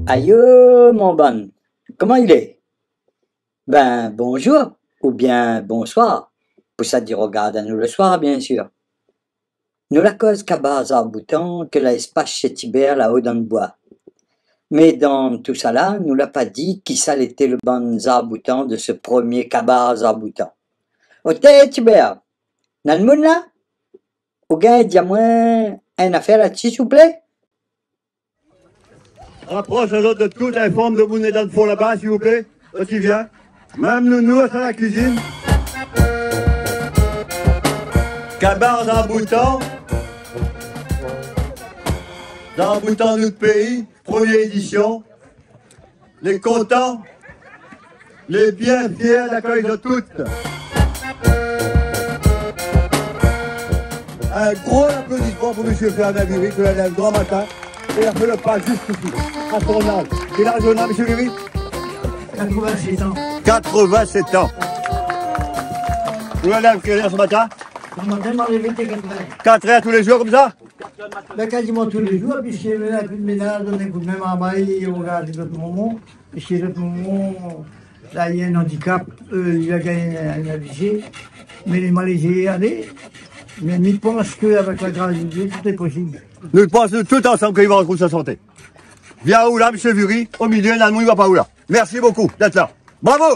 Aïe, mon bon, comment il est? Ben, bonjour, ou bien bonsoir, pour ça dire regarde à nous le soir, bien sûr. Nous la cause cabaz à bouton que la espace chez Tibère là-haut dans le bois. Mais dans tout ça là, nous l'a pas dit qui ça était le bon bouton de ce premier cabaz à bouton. Ok, Tibère, dans le monde là? Ou bien, dis-moi, une affaire là-dessus, s'il vous plaît? Rapproche les autres de tout, informe de vous dans le fond là-bas, s'il vous plaît. Toi, tu viens. Même nous, à la cuisine. Cabars en bouton. Dans le bouton de notre pays, première édition. Les contents, les bien fiers d'accueillir de toutes. Un gros applaudissement pour M. Fernand Viry, qui l'a un grand matin. Et il a fait le pas juste ici, à son âge. Quel âge on a, M. Viry? 87 ans. 87 ans. Vous l'avez à quelle heure ce matin? Ce matin, je m'en réveillé 4 heures tous les jours comme ça? Ben, quasiment tous les jours, puis je suis venu un peu de ménage, donner un coup de main à Maï, on regarde d'autres moments. Et chez d'autres moments, là, il y a un handicap, il a gagné un AVC, mais les Malaisiens allez. Mais ils pensent qu'avec la grâce de Dieu, tout est possible. Nous pensons tous ensemble qu'il va retrouver sa santé. Viens où là, M. Viry? Au milieu, là, nous, il va pas où là. Merci beaucoup d'être là. Bravo!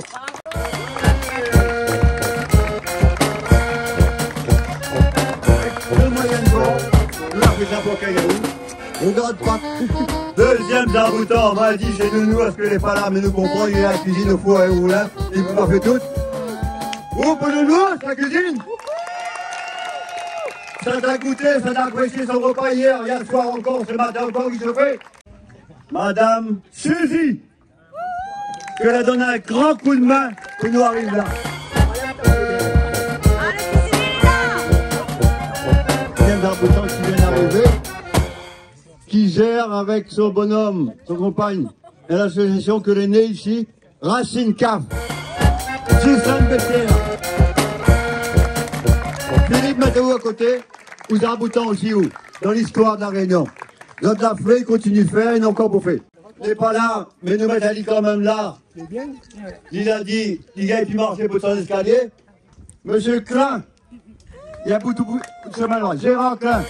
Regarde pas. Deuxième Zarboutan, on m'a dit chez nous, parce que les pas là, mais nous comprenons, il est à la cuisine au four et au moulin, il peut pas faire tout. Vous, pour nous, c'est la cuisine? Ça t'a goûté, ça t'a apprécié son repas hier soir encore, ce matin encore, qui se fait? Madame Suzy, que la donne un grand coup de main pour nous arriver là. Deuxième Zarboutan qui vient d'arriver, qui gère avec son bonhomme, son compagne, et l'association que l'est née ici, Racine Cave, Suzanne Bessière, Philippe Mathéo à côté, ou Zarboutan aussi, où, dans l'histoire de la Réunion. Notre Afrique il continue de faire, il n'a encore pas fait. Il n'est pas là, mais nous mettons dit quand même là. Il a dit, il gars qui marchait pour son escalier. Monsieur Klein, il y a beaucoup de chemin là. Gérard Klein.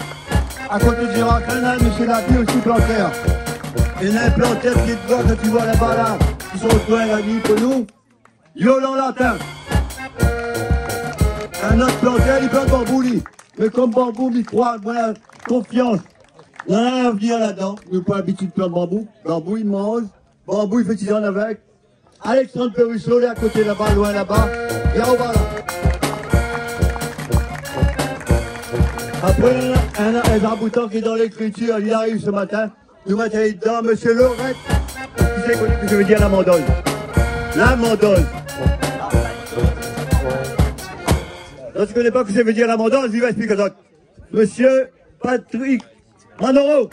À côté de Gérard Klein, monsieur Labi aussi Planter. Et il y a un Planter qui est devant, que tu vois là-bas là, qui sont au coin la nuit pour nous. Yolande Latin. Un autre Planter, il plante bambou, lui. Mais comme bambou, il croit, voilà, confiance. Il y en a un avenir là-dedans. Nous n'avons pas l'habitude de planter bambou. Bambou, il mange. Bambou, il fait tisane avec. Alexandre Perrusso, là, à côté là-bas, loin là-bas. Et en bas là. Après, un Zarboutan qui est dans l'écriture, il arrive ce matin. Nous mettons dedans, monsieur Lorette. Qui sait ce que je veux dire la mandole? La mandole. Donc, tu ne connais pas ce que ça veut dire la mandole, je vais expliquer ça. Monsieur Patrick Manoro.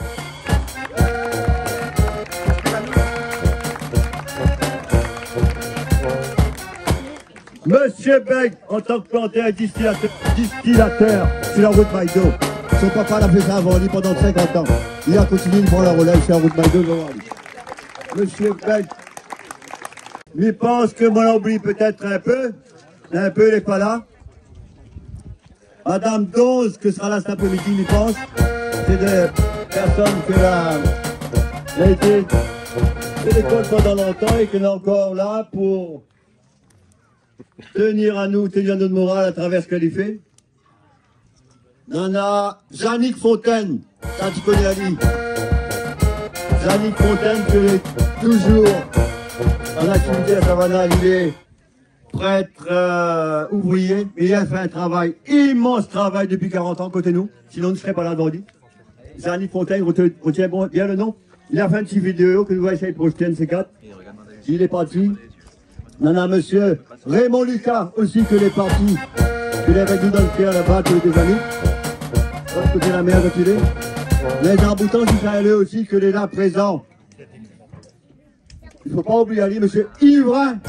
Monsieur Beg, en tant que planteur distillateur sur la route Maïdo. Son papa l'a fait ça avant lui pendant 50 ans. Il a continué, il prend la relève sur la route Maïdo. Monsieur Beg, lui pense que moi l'oublie peut-être un peu, il n'est pas là. Madame Dose, que sera là cet après-midi, il pense. C'est des personnes que elle a été de l'école pendant longtemps et qu'elle est encore là pour tenir notre morale à travers ce qu'elle y fait. On a Jannick Fontaine, ça tu connais Ali. Jannick Fontaine, qui est toujours en activité à Savannah, il est prêtre ouvrier, mais il a fait un travail, immense travail depuis 40 ans côté nous, sinon on ne serait pas là vendredi. Jannick Fontaine, retiens bien le nom. Il a fait une petite vidéo que nous allons essayer de projeter un de ces quatre. Il est parti. On a monsieur Raymond Lucas aussi que les partis, qu'il est avec nous dans le cœur là-bas depuis des années. L'autre côté de la mer reculée. Les Zarboutans qui sont allés aussi que les là présents. Il ne faut pas oublier Ali, monsieur Ivrin.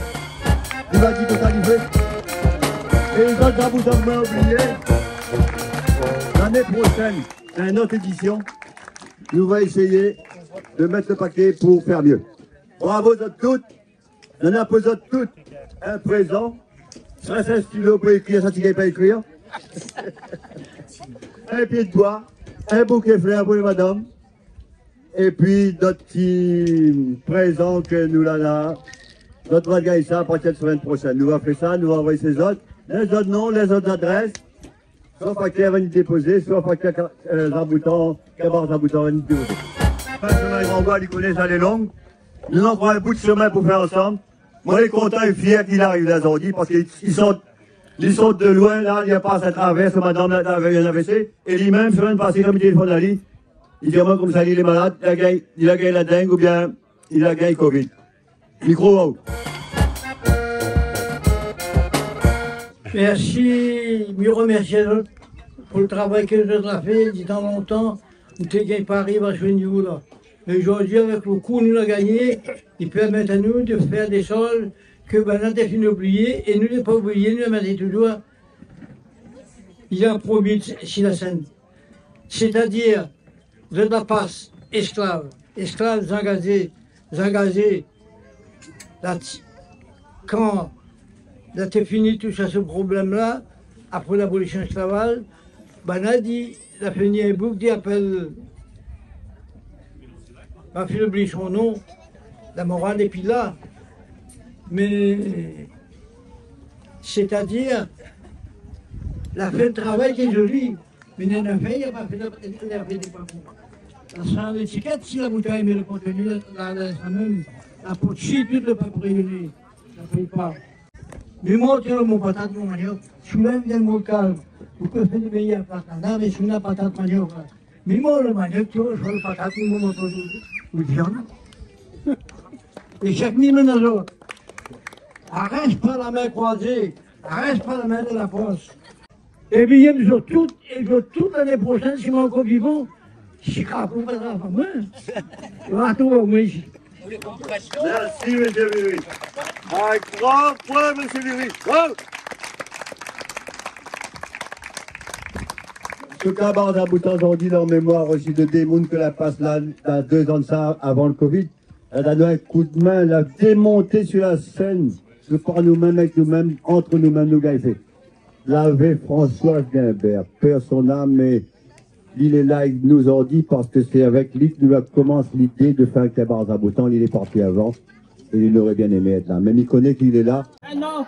Il va dire que ça arrivé. Et les autres Zarboutans que vous m'avez oublié. L'année prochaine, c'est une autre édition. Nous allons essayer de mettre le paquet pour faire mieux. Bravo à toutes, on a posé toutes un présent. 5 stylos pour écrire, ça tu ne pas écrire. Un pied de bois, un bouquet de fleurs pour les madames. Et puis d'autres petits présents que nous là, notre va gagner ça à partir de la semaine prochaine. Nous va faire ça, nous va envoyer ces autres. Les autres noms, les autres adresses. Soit Fakir va nous déposer, soit Fakir Zaboutan, Kabar Zaboutan va nous déposer. Pas chemin grand bois, il connaît ça les longues. Nous en prenons un bout de chemin pour faire ensemble. Moi, je suis content et fier qu'il arrive là aujourd'hui parce qu'ils sont de loin là, il n'y a pas à travers, madame avait un AVC. Et lui-même, semaine passée, comme il téléphone à lui, il dit moi comme ça, il est malade, il a gagné la dengue ou bien il a gagné le Covid. Micro out. Merci, mieux remercier pour le travail que vous avez fait, dit dans longtemps, nous avons gagné Paris à ce niveau-là. Mais aujourd'hui, avec le coup nous avons gagné, il permet à nous de faire des choses que nous avons oubliées, et nous n'avons pas oublié, nous avons dit toujours, il a promis sur la scène. C'est-à-dire, de la passe, esclaves engagés, quand là, c'est fini tout ça, ce problème-là, après l'abolition esclavage, ben, a dit, il a fini un bouc qui appelle, ma fille oublie son nom, la morale est puis là, mais c'est-à-dire, la fait de travail qui est jolie, mais il n'a fait, il n'a pas fait des papous. Sans l'étiquette, si la bouteille met le contenu, la peau de chie, tout le papier réuni, ça ne fait pas. Mais moi, tu as mon patate, mon manioc, je suis même bien mon calme. Vous pouvez faire des meilleurs patates, mais je suis la patate manioc. Mais moi, le manioc, tu vois, je fais le patate, mon moto, ou viande. Et chaque minute, on a l'autre. Arrête pas la main croisée, arrête pas la main de la poche. Et puis, il y a toute l'année prochaine, si moi encore vivant, je suis capable de faire la main. Je vais tout, oui. Merci, monsieur Viry. Un grand point, monsieur Viry. Bravo. Ce Kabar Zaboutan aujourd'hui leur mémoire aussi de démontre que la passe là, 2 ans de ça, avant le Covid, elle a donné un coup de main, elle a démonté sur la scène, par nous-mêmes, avec nous-mêmes, entre nous-mêmes, nous gars, Lavé François Guimbert, père son âme, mais il est là, il nous en dit, parce que c'est avec lui que nous commence l'idée de faire un Kabar Zaboutan. Il est parti avant, et il aurait bien aimé être là. Même il connaît qu'il est là. Ah non,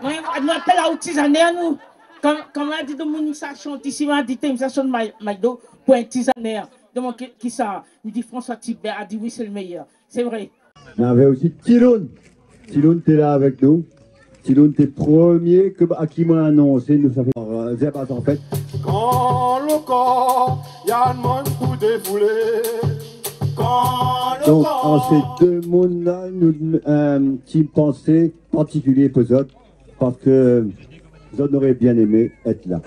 on appelle à tisaner, nous. Comme on a dit, de mon ça chante ici, on a dit, ça chante Maïdo pour un tisaner. Donc, qui ça? Il dit François Thibert, a dit oui, c'est le meilleur. C'est vrai. On avait aussi Tiloun. Tiloun, t'es là avec nous. Tiloun, t'es premier à qui m'a annoncé, nous ça fait pas en fait. Quand le corps, y a un monde pour défouler. Donc, en ces 2 mondes-là, un petit pensée particulier pour eux autres, parce que vous auriez bien aimé être là.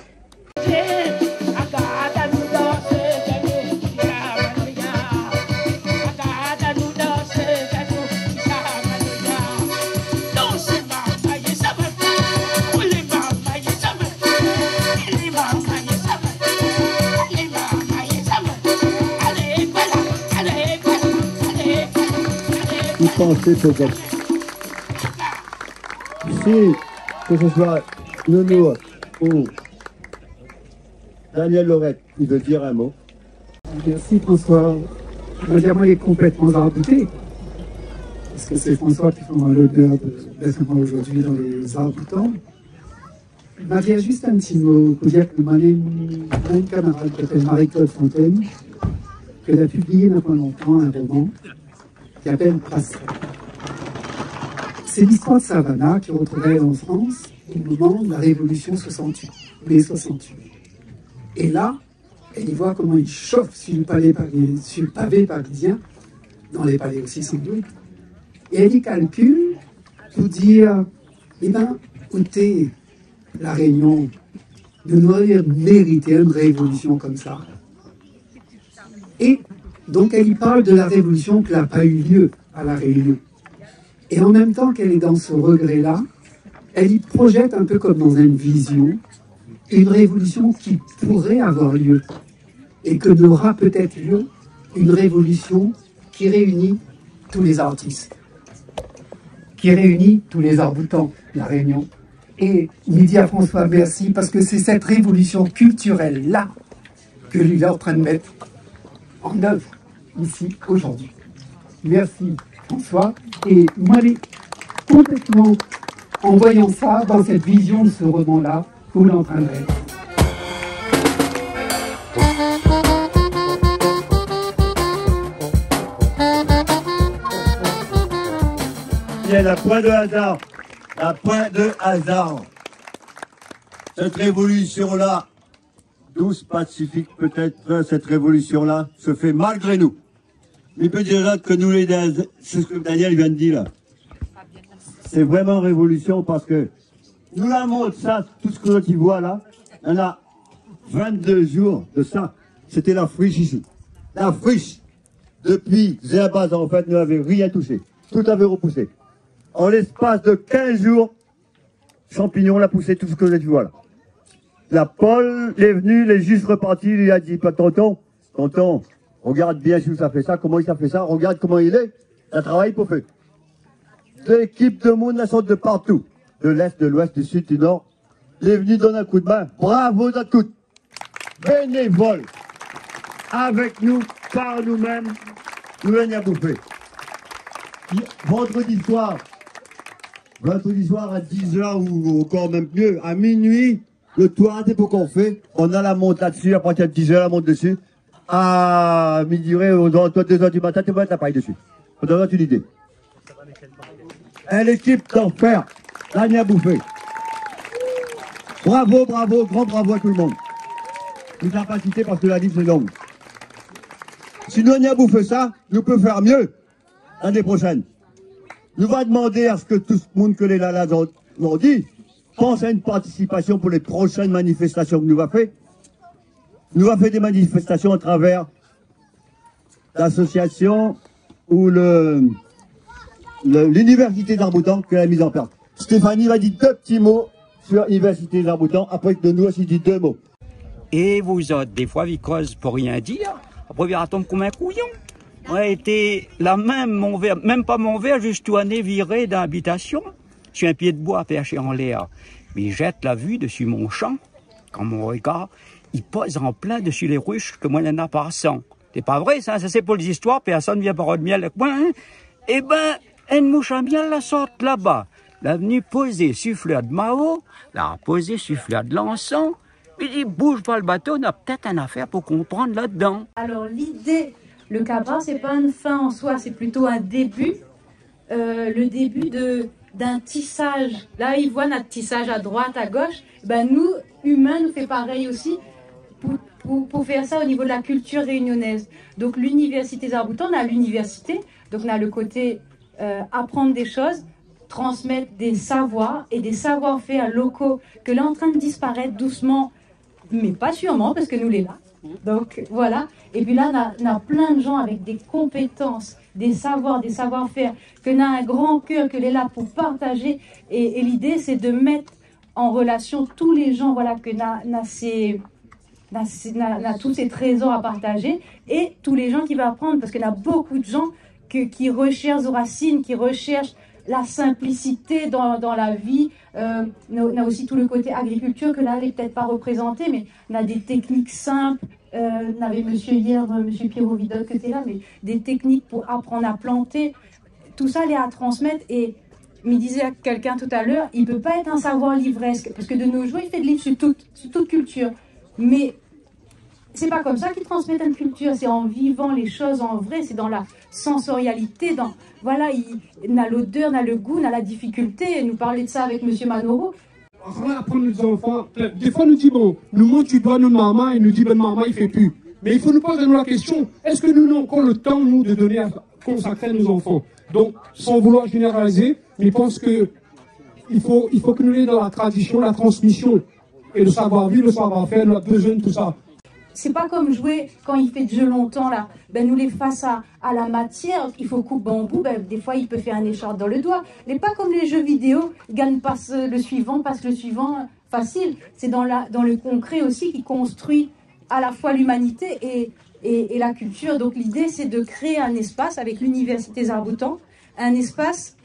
Pensez pour eux. Si, que ce soit Nounou ou Daniel Lorette, il veut dire un mot. Merci François. Moi, il est complètement rabouté. Parce que c'est François qui fera l'honneur d'être moi aujourd'hui dans les arts-boutants. Il m'a dit juste un petit mot pour dire que une camarade qui s'appelle Marie-Claude Fontaine, qu'elle a publié il n'y a pas longtemps un roman qui s'appelle Brasserie. C'est l'histoire de Savannah qui retrouvait en France au moment de la Révolution 68, mai 68. Et là, elle y voit comment il chauffe sur le pavé parisien, dans les palais aussi sans doute, et elle y calcule pour dire, eh bien, écoutez, la Réunion, nous aurions mérité une révolution comme ça. Et donc elle y parle de la révolution qui n'a pas eu lieu à la Réunion. Et en même temps qu'elle est dans ce regret-là, elle y projette un peu comme dans une vision, une révolution qui pourrait avoir lieu et que n'aura peut-être lieu, une révolution qui réunit tous les artistes, qui réunit tous les arts-boutants de la Réunion. Et Midi à François, merci, parce que c'est cette révolution culturelle-là que lui est en train de mettre en œuvre ici, aujourd'hui. Merci François. Et moi, complètement, en voyant ça, dans cette vision de ce roman-là, vous l'entendrez. Il y a la point de hasard. La point de hasard. Cette révolution-là, douce, pacifique peut-être, cette révolution-là se fait malgré nous. Il peut dire que nous les... C'est ce que Daniel vient de dire là. C'est vraiment révolution parce que nous la montre ça, tout ce que tu vois là, on a 22 jours de ça. C'était la friche ici. La friche, depuis Zéabaz en fait, nous n'avait rien touché. Tout avait repoussé. En l'espace de 15 jours, Champignon l'a poussé tout ce que tu vois là. La Paul est venu, il est juste reparti, il lui a dit, tonton, regarde bien si ça fait ça, comment il a fait ça, regarde comment il est, ça travaille pour faire. L'équipe de monde, la sorte de partout, de l'Est, de l'Ouest, du Sud, du Nord, il est venu donner un coup de main, bravo à toutes, bénévoles, avec nous, par nous-mêmes, nous l'avons à bouffer. Vendredi soir à 10h ou encore même mieux, à minuit, le toit c'est pour qu'on fait. On a la monte là-dessus, à partir de 10h, la monte dessus. À midi, aux 2h du matin, tu vas mettre l'appareil dessus. On donne une idée. Et l'équipe d'enfer, là, il y a bouffé. Bravo, grand bravo à tout le monde. Une capacité parce que la liste est longue. Si nous, on y a bouffé ça, nous pouvons faire mieux l'année prochaine. Nous va demander à ce que tout le monde que les lalas ont dit, pense à une participation pour les prochaines manifestations que nous va faire. Nous va faire des manifestations à travers l'association ou l'université d'Arboutan qui a mise en place. Stéphanie va dire 2 petits mots sur l'université d'Arboutan, après que de nous aussi dit 2 mots. Et vous autres, des fois, ils causent pour rien dire, après, ils tombent comme un couillon. Ouais, été la même pas mon verre, juste tout année viré d'habitation. Je suis un pied de bois perché en l'air. Mais il jette la vue dessus mon champ. Quand mon regard, il pose en plein dessus les ruches que moi, il y en a par 100. C'est pas vrai, ça c'est pour les histoires, personne vient par de miel avec moi, hein. Eh ben, une mouche à miel la sorte là-bas. La venue poser sur fleur de Mao, la poser sur fleur de l'encens. Il dit, bouge pas le bateau, on a peut-être une affaire pour comprendre là-dedans. Alors l'idée, le cabas, c'est pas une fin en soi, c'est plutôt un début. Le début d'un tissage. Là, ils voient notre tissage à droite, à gauche. Ben, nous, humains, nous fait pareil aussi pour faire ça au niveau de la culture réunionnaise. Donc, l'université d'Arboutan, on a l'université. Donc, on a le côté apprendre des choses, transmettre des savoirs et des savoir-faire locaux que là, en train de disparaître doucement, mais pas sûrement, parce que nous, les là. Donc, voilà. Et puis là, on a plein de gens avec des compétences, des savoirs, des savoir-faire, que l'on a un grand cœur, que l'on est là pour partager. Et l'idée, c'est de mettre en relation tous les gens, voilà, que l'on a tous ces trésors à partager, et tous les gens qui vont apprendre, parce qu'il y a beaucoup de gens qui recherchent aux racines, qui recherchent la simplicité dans la vie. On a aussi tout le côté agriculture que là, elle n'est peut-être pas représentée, mais on a des techniques simples. On avait monsieur hier, monsieur Pierrot Vidal, que tu es là, mais des techniques pour apprendre à planter. Tout ça, elle est à transmettre. Et me disait à quelqu'un tout à l'heure, il ne peut pas être un savoir livresque, parce que de nos jours, il fait des livres sur toute culture. Mais c'est pas comme ça qu'ils transmettent une culture, c'est en vivant les choses en vrai, c'est dans la sensorialité, voilà, il a l'odeur, il a le goût, il a la difficulté. Nous parlait de ça avec monsieur Manoro. On va apprendre les enfants. Des fois, nous dit bon, nous montre tu dois notre maman et nous dit ben maman il fait plus. Mais il faut nous poser la question, est-ce que nous avons encore le temps nous de donner à consacrer à nos enfants? Donc, sans vouloir généraliser, mais je pense que il faut que nous ayons dans la tradition, la transmission et le savoir-vivre, le savoir-faire, nous avons besoin de tout ça. C'est pas comme jouer quand il fait de jeu longtemps là. Ben nous les face à la matière, il faut couper bambou, ben des fois il peut faire un écharpe dans le doigt. Mais pas comme les jeux vidéo, gagne passe le suivant, facile. C'est dans le concret aussi qui construit à la fois l'humanité et la culture. Donc l'idée, c'est de créer un espace avec l'Université Zarboutan, un espace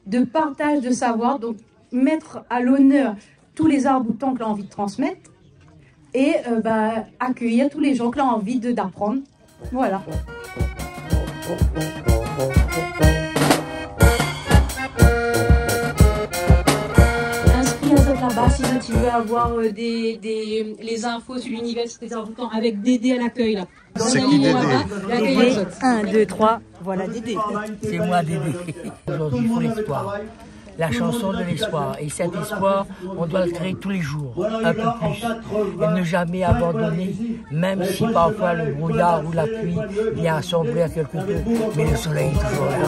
de partage de savoir, donc mettre à l'honneur tous les Zarboutans que l'on a envie de transmettre et accueillir tous les gens que l'on a envie d'apprendre. Voilà. Là-bas, si tu veux avoir les infos sur l'Université Zarboutan avec Dédé à l'accueil. C'est qui Dédé? Dédé, 1, 2, 3, voilà Dédé. C'est moi Dédé. Aujourd'hui, il faut l'espoir. La chanson de l'espoir. Et cet espoir, on doit le créer tous les jours, un peu plus. Et ne jamais abandonner, même si parfois le brouillard ou la pluie vient assombrir quelque peu, mais le soleil est toujours là.